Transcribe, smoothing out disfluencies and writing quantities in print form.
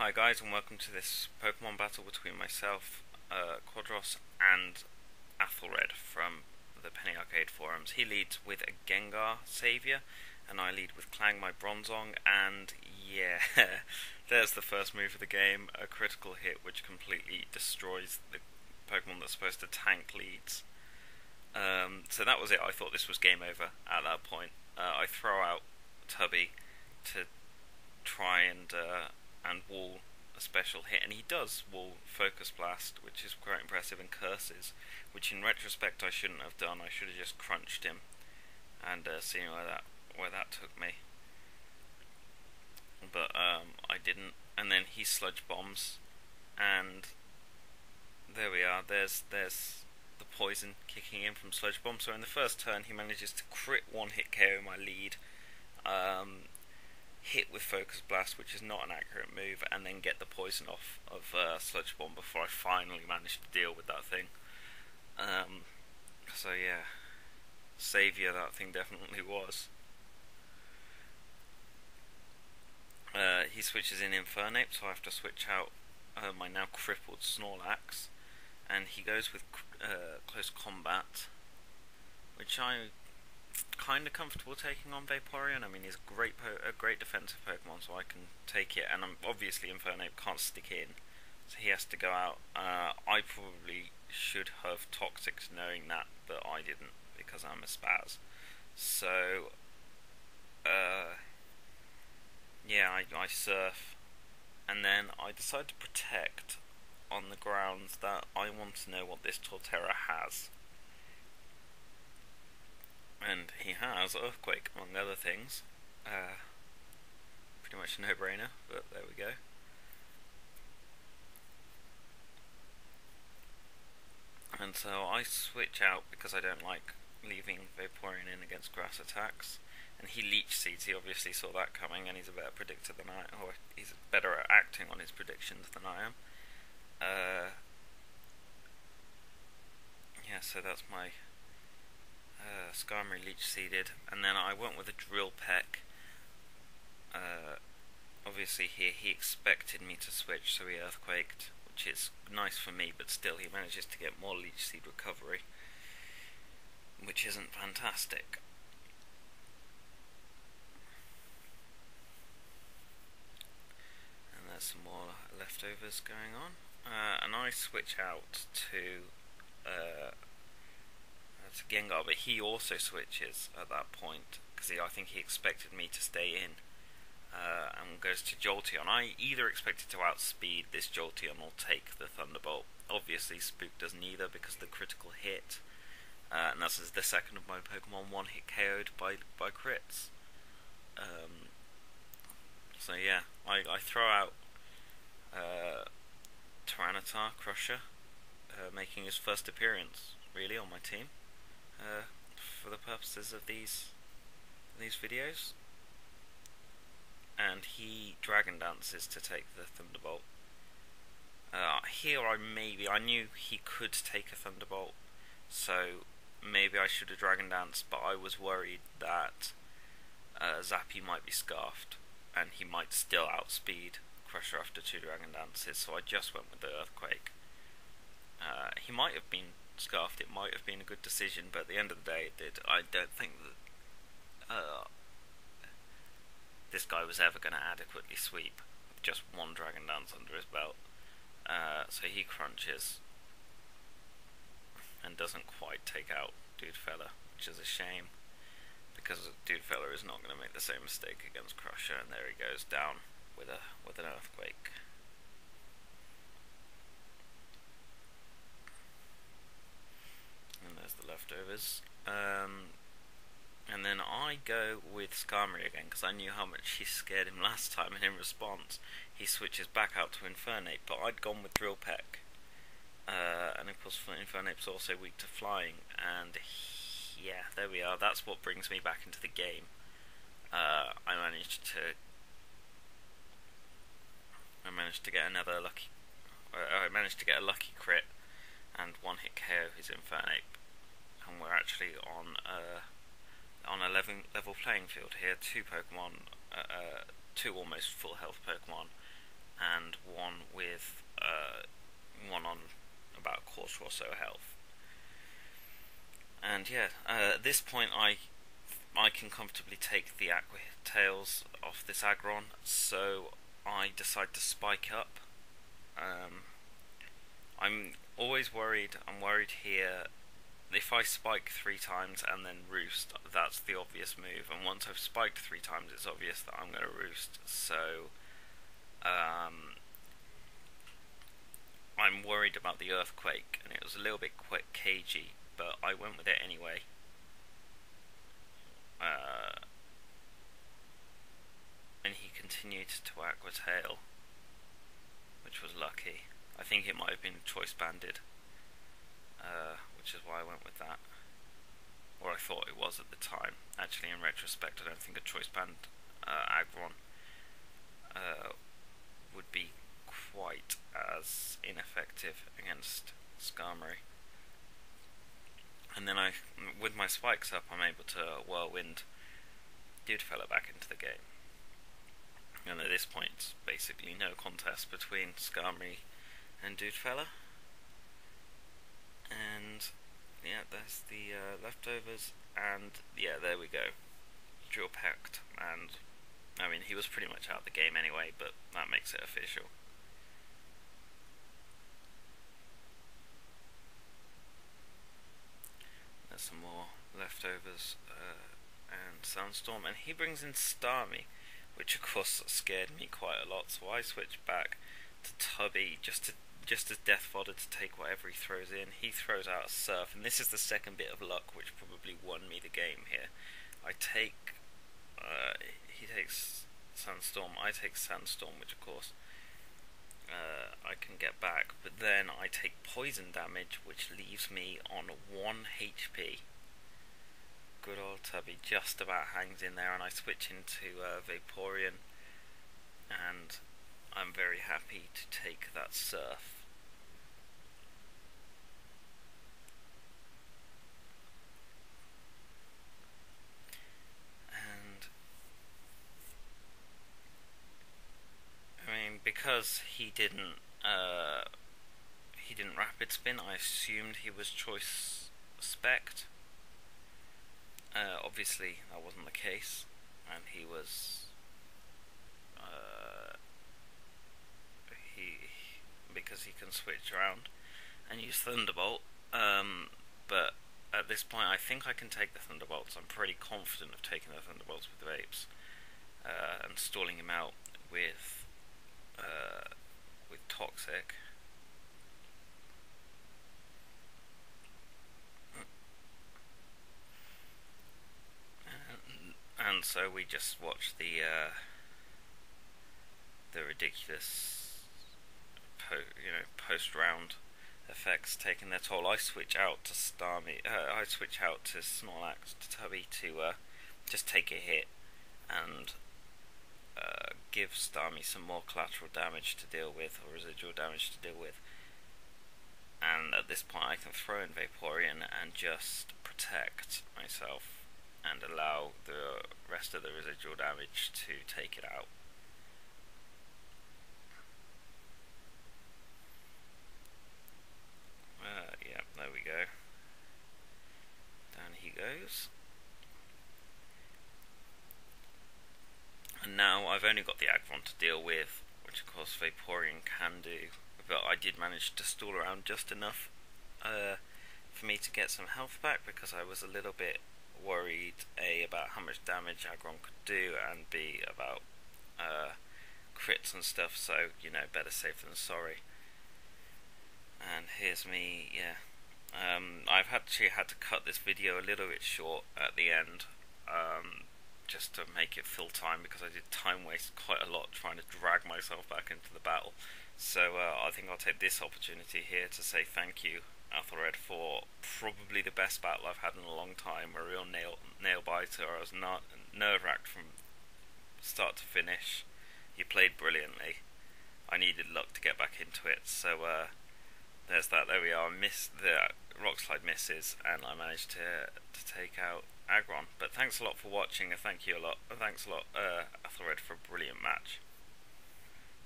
Hi guys, and welcome to this Pokemon battle between myself, Quadros, and Athelred from the Penny Arcade forums. He leads with a Gengar Saviour, and I lead with Clang my Bronzong, and yeah, there's the first move of the game, a critical hit which completely destroys the Pokemon that's supposed to tank leads. So that was it. I thought this was game over at that point. I throw out Tubby to try and wall a special hit, and he does wall Focus Blast, which is quite impressive, and Curses, which in retrospect I shouldn't have done. I should have just crunched him and seen where that took me. But I didn't, and then he Sludge Bombs, and there we are. There's the poison kicking in from Sludge Bomb. So in the first turn, he manages to crit one-hit KO my lead. Hit with Focus Blast, which is not an accurate move, and then get the poison off of Sludge Bomb before I finally managed to deal with that thing. So yeah, saviour that thing definitely was. He switches in Infernape, so I have to switch out my now crippled Snorlax, and he goes with Close Combat, which I'm kind of comfortable taking on Vaporeon. I mean, he's a great defensive Pokemon, so I can take it, and obviously Infernape can't stick in, so he has to go out. I probably should have Toxic knowing that, but I didn't, because I'm a spaz. So, yeah, I Surf, and then I decide to Protect on the grounds that I want to know what this Torterra has. And he has Earthquake, among other things. Pretty much a no-brainer, but there we go. And so I switch out because I don't like leaving Vaporeon in against grass attacks. And he Leech Seeds. He obviously saw that coming, and he's a better predictor than I, or he's better at acting on his predictions than I am. Yeah, so that's my Skarmory Leech Seeded, and then I went with a Drill Peck. Obviously here he expected me to switch, so he Earthquaked, which is nice for me, but still he manages to get more Leech Seed recovery, which isn't fantastic. And there's some more leftovers going on, and I switch out to Gengar, but he also switches at that point, because I think he expected me to stay in, and goes to Jolteon. I either expected to outspeed this Jolteon or take the Thunderbolt. Obviously Spook does neither, because the critical hit, and that's the second of my Pokemon one-hit KO'd by crits. So yeah, I throw out Tyranitar Crusher, making his first appearance, really, on my team. For the purposes of these videos, and he Dragon Dances to take the Thunderbolt. Here I knew he could take a Thunderbolt, so maybe I should have Dragon Danced, but I was worried that Zappy might be Scarfed, and he might still outspeed Crusher after 2 Dragon Dances, so I just went with the Earthquake. He might have been Scarfed, it might have been a good decision, but at the end of the day it did. I don't think that this guy was ever going to adequately sweep with just one Dragon Dance under his belt. So he crunches and doesn't quite take out Dude Fella, which is a shame, because Dude Fella is not going to make the same mistake against Crusher, and there he goes down with an Earthquake. And there's the leftovers. And then I go with Skarmory again, because I knew how much he scared him last time, and in response he switches back out to Infernape, but I'd gone with Drill Peck. And of course Infernape's also weak to flying, and yeah, there we are. That's what brings me back into the game. I managed to get another lucky. I managed to get a lucky crit and one-hit KO his Infernape, and we're actually on a level playing field here. Two Pokemon, two almost full health Pokemon, and so health. And yeah, at this point I can comfortably take the Aqua Tails off this Aggron, so I decide to spike up. I'm always worried. I'm worried here. If I spike 3 times and then roost, that's the obvious move. And once I've spiked 3 times, it's obvious that I'm going to roost. So, I'm worried about the Earthquake, and it was a little bit quite cagey, but I went with it anyway. And he continued to Aqua Tail, which was lucky. I think it might have been choice banded, which is why I went with that. Or I thought it was at the time. Actually, in retrospect, I don't think a choice band Aggron would be quite as ineffective against Skarmory. And then with my spikes up, I'm able to Whirlwind Dudefella back into the game. And at this point, it's basically no contest between Skarmory and Dudefella. And yeah, there's the leftovers, and yeah, there we go. Dual Pact, and I mean, he was pretty much out of the game anyway, but that makes it official. There's some more leftovers, and Sandstorm, and he brings in Starmie, which of course scared me quite a lot, so I switched back to Tubby just as death fodder to take whatever he throws in. He throws out a Surf, and this is the second bit of luck which probably won me the game here. He takes Sandstorm, I take Sandstorm, which of course I can get back, but then I take poison damage, which leaves me on 1 HP. Good old Tubby just about hangs in there, and I switch into Vaporeon, and I'm very happy to take that Surf. And I mean, because he didn't Rapid Spin, I assumed he was Choice Spect. Obviously, that wasn't the case, and he was because he can switch around and use Thunderbolt. But at this point, I think I can take the Thunderbolts. I'm pretty confident of taking the Thunderbolts with the Vapes and stalling him out with Toxic. And so we just watched the ridiculous post-round effects taking their toll. I switch out to I switch out to Snorlax, to Tubby, to just take a hit and give Starmie some more collateral damage to deal with, or residual damage to deal with. And at this point I can throw in Vaporeon and just protect myself and allow the rest of the residual damage to take it out. Yeah, there we go. Down he goes. And now I've only got the Aggron to deal with, which of course Vaporeon can do, but I did manage to stall around just enough for me to get some health back, because I was a little bit worried, A, about how much damage Aggron could do, and B, about crits and stuff, so, better safe than sorry. And here's me, yeah. I've actually had to cut this video a little bit short at the end, just to make it fill time, because I did time waste quite a lot trying to drag myself back into the battle. So I think I'll take this opportunity here to say thank you, Athelred, for probably the best battle I've had in a long time. A real nail biter. I was not nerve-wracked from start to finish. You played brilliantly. I needed luck to get back into it, so there's that. There we are. The rock slide misses, and I managed to take out Aggron. But thanks a lot for watching, and thanks a lot, Athelred, for a brilliant match.